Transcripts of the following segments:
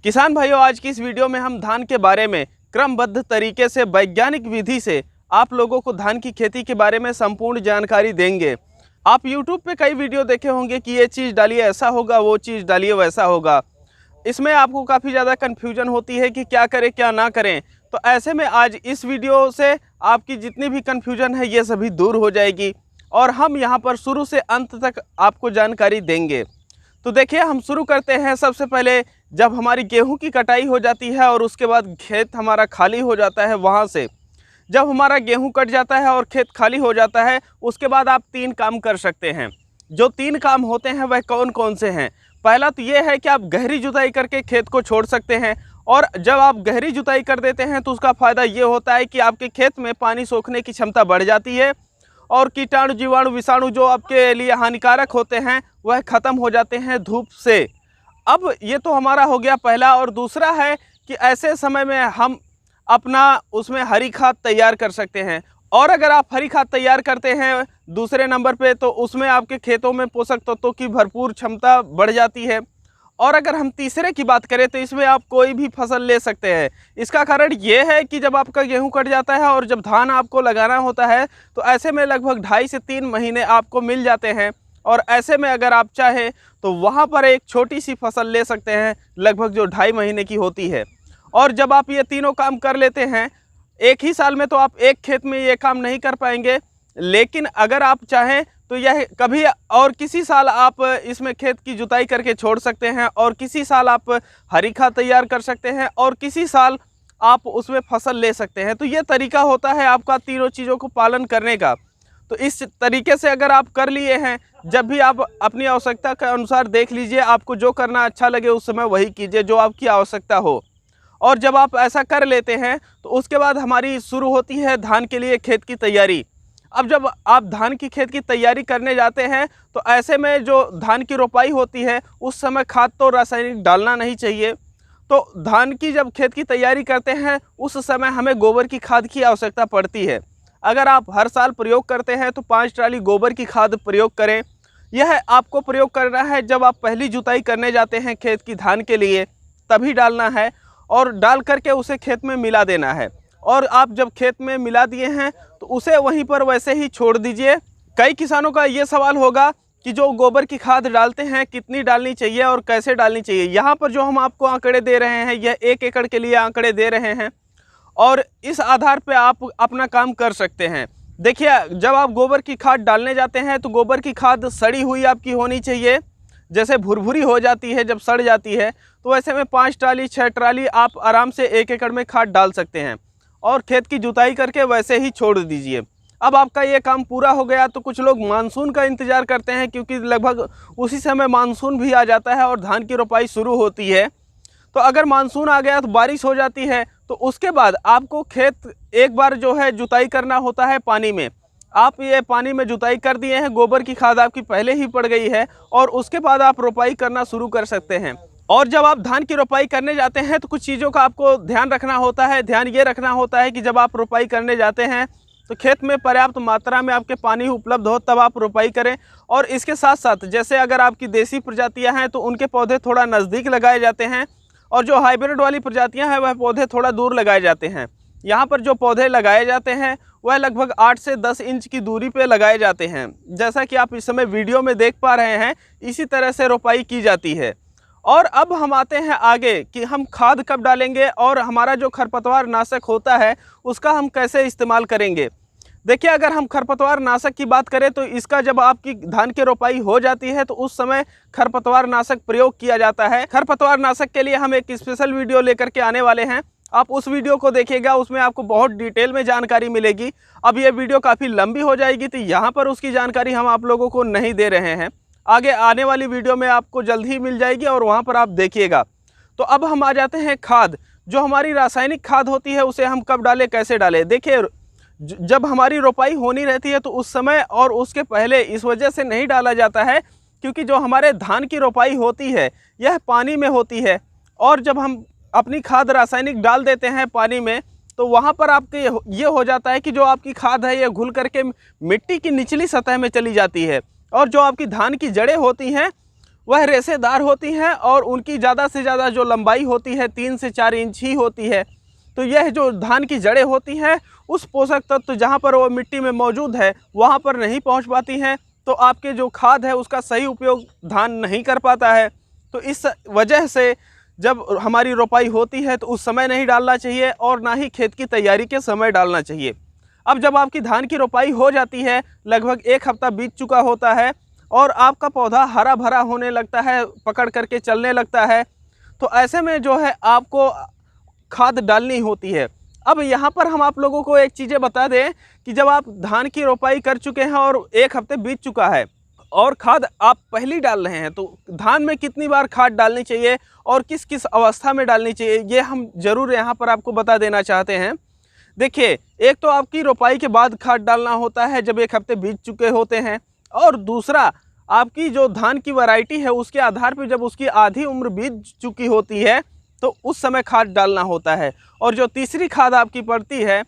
किसान भाइयों, आज की इस वीडियो में हम धान के बारे में क्रमबद्ध तरीके से वैज्ञानिक विधि से आप लोगों को धान की खेती के बारे में संपूर्ण जानकारी देंगे। आप YouTube पे कई वीडियो देखे होंगे कि ये चीज़ डालिए ऐसा होगा, वो चीज़ डालिए वैसा होगा। इसमें आपको काफ़ी ज़्यादा कन्फ्यूजन होती है कि क्या करें क्या ना करें। तो ऐसे में आज इस वीडियो से आपकी जितनी भी कन्फ्यूजन है ये सभी दूर हो जाएगी और हम यहाँ पर शुरू से अंत तक आपको जानकारी देंगे। तो देखिए, हम शुरू करते हैं। सबसे पहले जब हमारी गेहूं की कटाई हो जाती है और उसके बाद खेत हमारा खाली हो जाता है, वहां से जब हमारा गेहूं कट जाता है और खेत खाली हो जाता है, उसके बाद आप 3 काम कर सकते हैं। जो 3 काम होते हैं वह कौन कौन से हैं? पहला तो ये है कि आप गहरी जुताई करके खेत को छोड़ सकते हैं। और जब आप गहरी जुताई कर देते हैं तो उसका फ़ायदा ये होता है कि आपके खेत में पानी सोखने की क्षमता बढ़ जाती है और कीटाणु जीवाणु विषाणु जो आपके लिए हानिकारक होते हैं वह ख़त्म हो जाते हैं धूप से। अब ये तो हमारा हो गया पहला। और दूसरा है कि ऐसे समय में हम अपना उसमें हरी खाद तैयार कर सकते हैं। और अगर आप हरी खाद तैयार करते हैं दूसरे नंबर पे, तो उसमें आपके खेतों में पोषक तत्वों की भरपूर क्षमता बढ़ जाती है। और अगर हम तीसरे की बात करें तो इसमें आप कोई भी फसल ले सकते हैं। इसका कारण ये है कि जब आपका गेहूं कट जाता है और जब धान आपको लगाना होता है तो ऐसे में लगभग 2.5 से 3 महीने आपको मिल जाते हैं। और ऐसे में अगर आप चाहें तो वहाँ पर एक छोटी सी फसल ले सकते हैं लगभग जो 2.5 महीने की होती है। और जब आप ये तीनों काम कर लेते हैं एक ही साल में, तो आप एक खेत में ये काम नहीं कर पाएंगे। लेकिन अगर आप चाहें तो यह कभी और किसी साल आप इसमें खेत की जुताई करके छोड़ सकते हैं और किसी साल आप हरी खाद तैयार कर सकते हैं और किसी साल आप उसमें फसल ले सकते हैं। तो ये तरीका होता है आपका तीनों चीज़ों को पालन करने का। तो इस तरीके से अगर आप कर लिए हैं, जब भी आप अपनी आवश्यकता के अनुसार देख लीजिए, आपको जो करना अच्छा लगे उस समय वही कीजिए जो आपकी आवश्यकता हो। और जब आप ऐसा कर लेते हैं तो उसके बाद हमारी शुरू होती है धान के लिए खेत की तैयारी। अब जब आप धान की खेत की तैयारी करने जाते हैं तो ऐसे में जो धान की रोपाई होती है उस समय खाद तो रासायनिक डालना नहीं चाहिए। तो धान की जब खेत की तैयारी करते हैं उस समय हमें गोबर की खाद की आवश्यकता पड़ती है। अगर आप हर साल प्रयोग करते हैं तो 5 ट्राली गोबर की खाद प्रयोग करें। यह आपको प्रयोग करना है जब आप पहली जुताई करने जाते हैं खेत की धान के लिए, तभी डालना है और डाल करके उसे खेत में मिला देना है। और आप जब खेत में मिला दिए हैं तो उसे वहीं पर वैसे ही छोड़ दीजिए। कई किसानों का ये सवाल होगा कि जो गोबर की खाद डालते हैं कितनी डालनी चाहिए और कैसे डालनी चाहिए। यहाँ पर जो हम आपको आंकड़े दे रहे हैं यह 1 एकड़ के लिए आंकड़े दे रहे हैं और इस आधार पे आप अपना काम कर सकते हैं। देखिए, जब आप गोबर की खाद डालने जाते हैं तो गोबर की खाद सड़ी हुई आपकी होनी चाहिए। जैसे भुरभुरी हो जाती है जब सड़ जाती है, तो ऐसे में 5 ट्राली 6 ट्राली आप आराम से 1 एकड़ में खाद डाल सकते हैं और खेत की जुताई करके वैसे ही छोड़ दीजिए। अब आपका ये काम पूरा हो गया तो कुछ लोग मानसून का इंतज़ार करते हैं, क्योंकि लगभग उसी समय मानसून भी आ जाता है और धान की रोपाई शुरू होती है। तो अगर मानसून आ गया तो बारिश हो जाती है, तो उसके बाद आपको खेत एक बार जो है जुताई करना होता है पानी में। आप ये पानी में जुताई कर दिए हैं, गोबर की खाद आपकी पहले ही पड़ गई है और उसके बाद आप रोपाई करना शुरू कर सकते हैं। और जब आप धान की रोपाई करने जाते हैं तो कुछ चीज़ों का आपको ध्यान रखना होता है। ध्यान ये रखना होता है कि जब आप रोपाई करने जाते हैं तो खेत में पर्याप्त मात्रा में आपके पानी उपलब्ध हो, तब आप रोपाई करें। और इसके साथ साथ जैसे अगर आपकी देसी प्रजातियां हैं तो उनके पौधे थोड़ा नज़दीक लगाए जाते हैं और जो हाइब्रिड वाली प्रजातियां हैं वह पौधे थोड़ा दूर लगाए जाते हैं। यहाँ पर जो पौधे लगाए जाते हैं वह लगभग 8 से 10 इंच की दूरी पे लगाए जाते हैं। जैसा कि आप इस समय वीडियो में देख पा रहे हैं, इसी तरह से रोपाई की जाती है। और अब हम आते हैं आगे कि हम खाद कब डालेंगे और हमारा जो खरपतवार नाशक होता है उसका हम कैसे इस्तेमाल करेंगे। देखिए, अगर हम खरपतवार नाशक की बात करें तो इसका जब आपकी धान की रोपाई हो जाती है तो उस समय खरपतवार नाशक प्रयोग किया जाता है। खरपतवार नाशक के लिए हम एक स्पेशल वीडियो लेकर के आने वाले हैं, आप उस वीडियो को देखिएगा, उसमें आपको बहुत डिटेल में जानकारी मिलेगी। अब ये वीडियो काफ़ी लंबी हो जाएगी तो यहाँ पर उसकी जानकारी हम आप लोगों को नहीं दे रहे हैं। आगे आने वाली वीडियो में आपको जल्द ही मिल जाएगी और वहाँ पर आप देखिएगा। तो अब हम आ जाते हैं खाद। जो हमारी रासायनिक खाद होती है उसे हम कब डालें, कैसे डालें। देखिए, जब हमारी रोपाई होनी रहती है तो उस समय और उसके पहले इस वजह से नहीं डाला जाता है क्योंकि जो हमारे धान की रोपाई होती है यह पानी में होती है। और जब हम अपनी खाद रासायनिक डाल देते हैं पानी में तो वहाँ पर आपके ये हो जाता है कि जो आपकी खाद है ये घुल करके मिट्टी की निचली सतह में चली जाती है और जो आपकी धान की जड़ें होती हैं वह रेशेदार होती हैं और उनकी ज़्यादा से ज़्यादा जो लंबाई होती है 3 से 4 इंच ही होती है। तो यह जो धान की जड़ें होती हैं उस पोषक तत्व जहाँ पर वो मिट्टी में मौजूद है वहाँ पर नहीं पहुँच पाती हैं, तो आपके जो खाद है उसका सही उपयोग धान नहीं कर पाता है। तो इस वजह से जब हमारी रोपाई होती है तो उस समय नहीं डालना चाहिए और ना ही खेत की तैयारी के समय डालना चाहिए। अब जब आपकी धान की रोपाई हो जाती है, लगभग 1 हफ्ता बीत चुका होता है और आपका पौधा हरा भरा होने लगता है, पकड़ करके चलने लगता है, तो ऐसे में जो है आपको खाद डालनी होती है। अब यहाँ पर हम आप लोगों को एक चीज़ें बता दें कि जब आप धान की रोपाई कर चुके हैं और 1 हफ्ते बीत चुका है और खाद आप पहली डाल रहे हैं, तो धान में कितनी बार खाद डालनी चाहिए और किस किस अवस्था में डालनी चाहिए, ये हम ज़रूर यहाँ पर आपको बता देना चाहते हैं। देखिए, एक तो आपकी रोपाई के बाद खाद डालना होता है जब 1 हफ्ते बीत चुके होते हैं, और दूसरा आपकी जो धान की वैरायटी है उसके आधार पर जब उसकी आधी उम्र बीत चुकी होती है तो उस समय खाद डालना होता है। और जो तीसरी खाद आपकी पड़ती है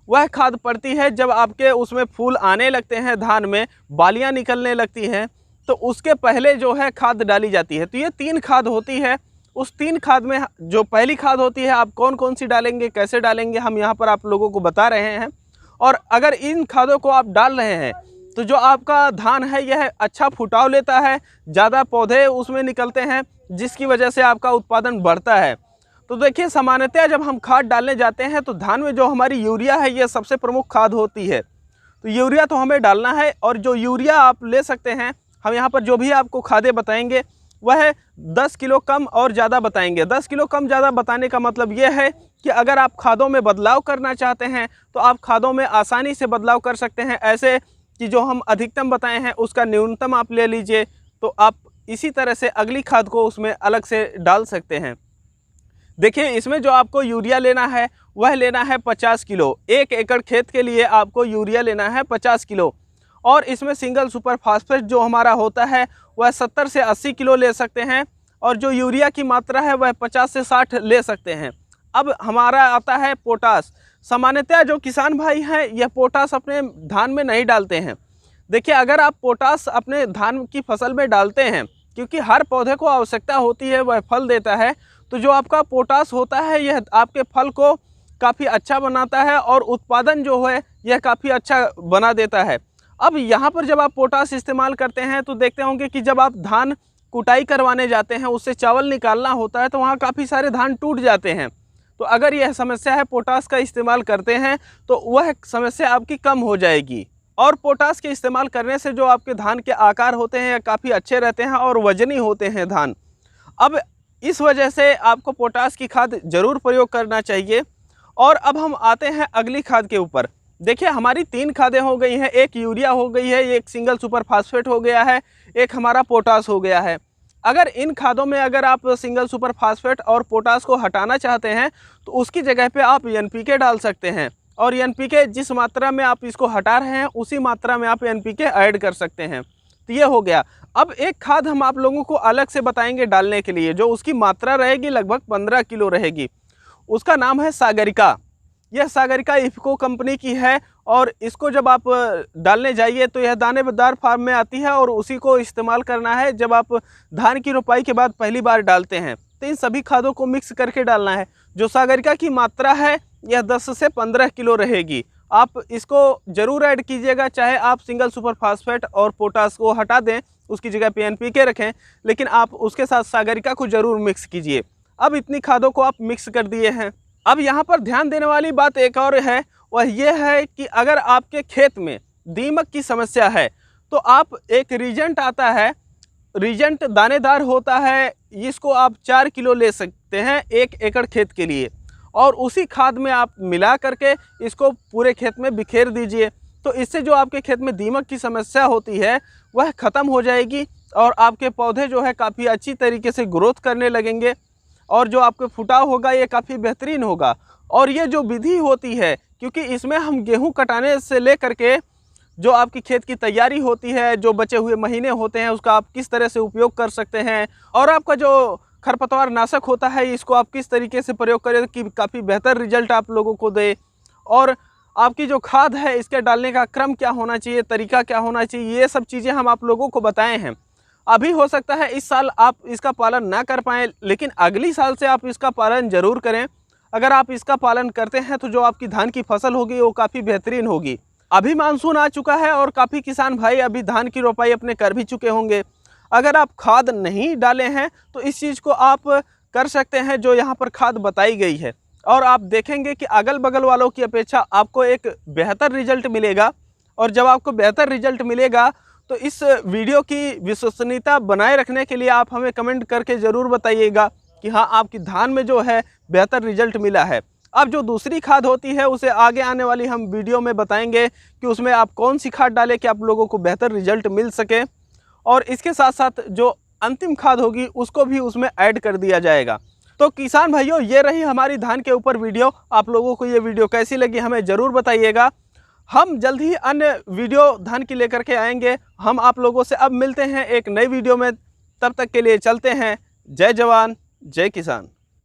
वह खाद पड़ती है जब आपके उसमें फूल आने लगते हैं, धान में बालियां निकलने लगती हैं, तो उसके पहले जो है खाद डाली जाती है। तो ये 3 खाद होती है। उस 3 खाद में जो पहली खाद होती है आप कौन कौन सी डालेंगे, कैसे डालेंगे, हम यहाँ पर आप लोगों को बता रहे हैं। और अगर इन खादों को आप डाल रहे हैं तो जो आपका धान है यह अच्छा फुटाव लेता है, ज़्यादा पौधे उसमें निकलते हैं, जिसकी वजह से आपका उत्पादन बढ़ता है। तो देखिए, सामान्यतः जब हम खाद डालने जाते हैं तो धान में जो हमारी यूरिया है यह सबसे प्रमुख खाद होती है। तो यूरिया तो हमें डालना है, और जो यूरिया आप ले सकते हैं, हम यहाँ पर जो भी आपको खादें बताएंगे वह 10 किलो कम और ज़्यादा बताएंगे। 10 किलो कम ज़्यादा बताने का मतलब यह है कि अगर आप खादों में बदलाव करना चाहते हैं तो आप खादों में आसानी से बदलाव कर सकते हैं, ऐसे कि जो हम अधिकतम बताए हैं उसका न्यूनतम आप ले लीजिए, तो आप इसी तरह से अगली खाद को उसमें अलग से डाल सकते हैं। देखिए, इसमें जो आपको यूरिया लेना है वह लेना है 50 किलो। 1 एकड़ खेत के लिए आपको यूरिया लेना है 50 किलो। और इसमें सिंगल सुपर फास्फेट जो हमारा होता है वह 70 से 80 किलो ले सकते हैं, और जो यूरिया की मात्रा है वह 50 से 60 ले सकते हैं। अब हमारा आता है पोटास। सामान्यतः जो किसान भाई हैं यह पोटास अपने धान में नहीं डालते हैं। देखिए, अगर आप पोटास अपने धान की फसल में डालते हैं, क्योंकि हर पौधे को आवश्यकता होती है, वह फल देता है, तो जो आपका पोटास होता है यह आपके फल को काफ़ी अच्छा बनाता है और उत्पादन जो है यह काफ़ी अच्छा बना देता है। अब यहाँ पर जब आप पोटास इस्तेमाल करते हैं तो देखते होंगे कि जब आप धान कुटाई करवाने जाते हैं, उससे चावल निकालना होता है, तो वहाँ काफ़ी सारे धान टूट जाते हैं। तो अगर यह समस्या है, पोटास का इस्तेमाल करते हैं तो वह समस्या आपकी कम हो जाएगी। और पोटास के इस्तेमाल करने से जो आपके धान के आकार होते हैं काफ़ी अच्छे रहते हैं और वजनी होते हैं धान। अब इस वजह से आपको पोटास की खाद ज़रूर प्रयोग करना चाहिए। और अब हम आते हैं अगली खाद के ऊपर। देखिए, हमारी 3 खादें हो गई हैं, एक यूरिया हो गई है, एक सिंगल सुपर फास्फेट हो गया है, एक हमारा पोटास हो गया है। अगर इन खादों में अगर आप सिंगल सुपर फास्फेट और पोटास को हटाना चाहते हैं तो उसकी जगह पे आप एनपीके डाल सकते हैं, और एनपीके जिस मात्रा में आप इसको हटा रहे हैं उसी मात्रा में आप एनपीके ऐड कर सकते हैं। तो ये हो गया। अब एक खाद हम आप लोगों को अलग से बताएंगे डालने के लिए, जो उसकी मात्रा रहेगी लगभग 15 किलो रहेगी। उसका नाम है सागरिका। यह सागरिका इफको कंपनी की है, और इसको जब आप डालने जाइए तो यह दानेदार फार्म में आती है, और उसी को इस्तेमाल करना है जब आप धान की रोपाई के बाद पहली बार डालते हैं। तो इन सभी खादों को मिक्स करके डालना है। जो सागरिका की मात्रा है यह 10 से 15 किलो रहेगी। आप इसको ज़रूर ऐड कीजिएगा, चाहे आप सिंगल सुपर फास्फेट और पोटास को हटा दें, उसकी जगह पे एनपीके रखें, लेकिन आप उसके साथ सागरिका को ज़रूर मिक्स कीजिए। अब इतनी खादों को आप मिक्स कर दिए हैं। अब यहाँ पर ध्यान देने वाली बात एक और है, वह यह है कि अगर आपके खेत में दीमक की समस्या है तो आप एक रीजेंट आता है, रीजेंट दानेदार होता है, इसको आप 4 किलो ले सकते हैं 1 एकड़ खेत के लिए, और उसी खाद में आप मिला करके इसको पूरे खेत में बिखेर दीजिए। तो इससे जो आपके खेत में दीमक की समस्या होती है वह ख़त्म हो जाएगी, और आपके पौधे जो है काफ़ी अच्छी तरीके से ग्रोथ करने लगेंगे, और जो आपके फुटाव होगा ये काफ़ी बेहतरीन होगा। और ये जो विधि होती है, क्योंकि इसमें हम गेहूं कटाने से लेकर के जो आपकी खेत की तैयारी होती है, जो बचे हुए महीने होते हैं उसका आप किस तरह से उपयोग कर सकते हैं, और आपका जो खरपतवार नाशक होता है इसको आप किस तरीके से प्रयोग करें कि काफ़ी बेहतर रिजल्ट आप लोगों को दे, और आपकी जो खाद है इसके डालने का क्रम क्या होना चाहिए, तरीका क्या होना चाहिए, ये सब चीज़ें हम आप लोगों को बताए हैं। अभी हो सकता है इस साल आप इसका पालन ना कर पाएँ, लेकिन अगली साल से आप इसका पालन ज़रूर करें। अगर आप इसका पालन करते हैं तो जो आपकी धान की फसल होगी वो काफ़ी बेहतरीन होगी। अभी मानसून आ चुका है और काफ़ी किसान भाई अभी धान की रोपाई अपने कर भी चुके होंगे। अगर आप खाद नहीं डाले हैं तो इस चीज़ को आप कर सकते हैं जो यहाँ पर खाद बताई गई है, और आप देखेंगे कि अगल बगल वालों की अपेक्षा आपको एक बेहतर रिजल्ट मिलेगा। और जब आपको बेहतर रिजल्ट मिलेगा तो इस वीडियो की विश्वसनीयता बनाए रखने के लिए आप हमें कमेंट करके ज़रूर बताइएगा कि हाँ, आपकी धान में जो है बेहतर रिजल्ट मिला है। अब जो दूसरी खाद होती है उसे आगे आने वाली हम वीडियो में बताएंगे कि उसमें आप कौन सी खाद डालें कि आप लोगों को बेहतर रिजल्ट मिल सके, और इसके साथ साथ जो अंतिम खाद होगी उसको भी उसमें ऐड कर दिया जाएगा। तो किसान भाइयों, ये रही हमारी धान के ऊपर वीडियो। आप लोगों को ये वीडियो कैसी लगी हमें ज़रूर बताइएगा। हम जल्द ही अन्य वीडियो धान की लेकर के आएंगे। हम आप लोगों से अब मिलते हैं एक नई वीडियो में। तब तक के लिए चलते हैं। जय जवान जय किसान।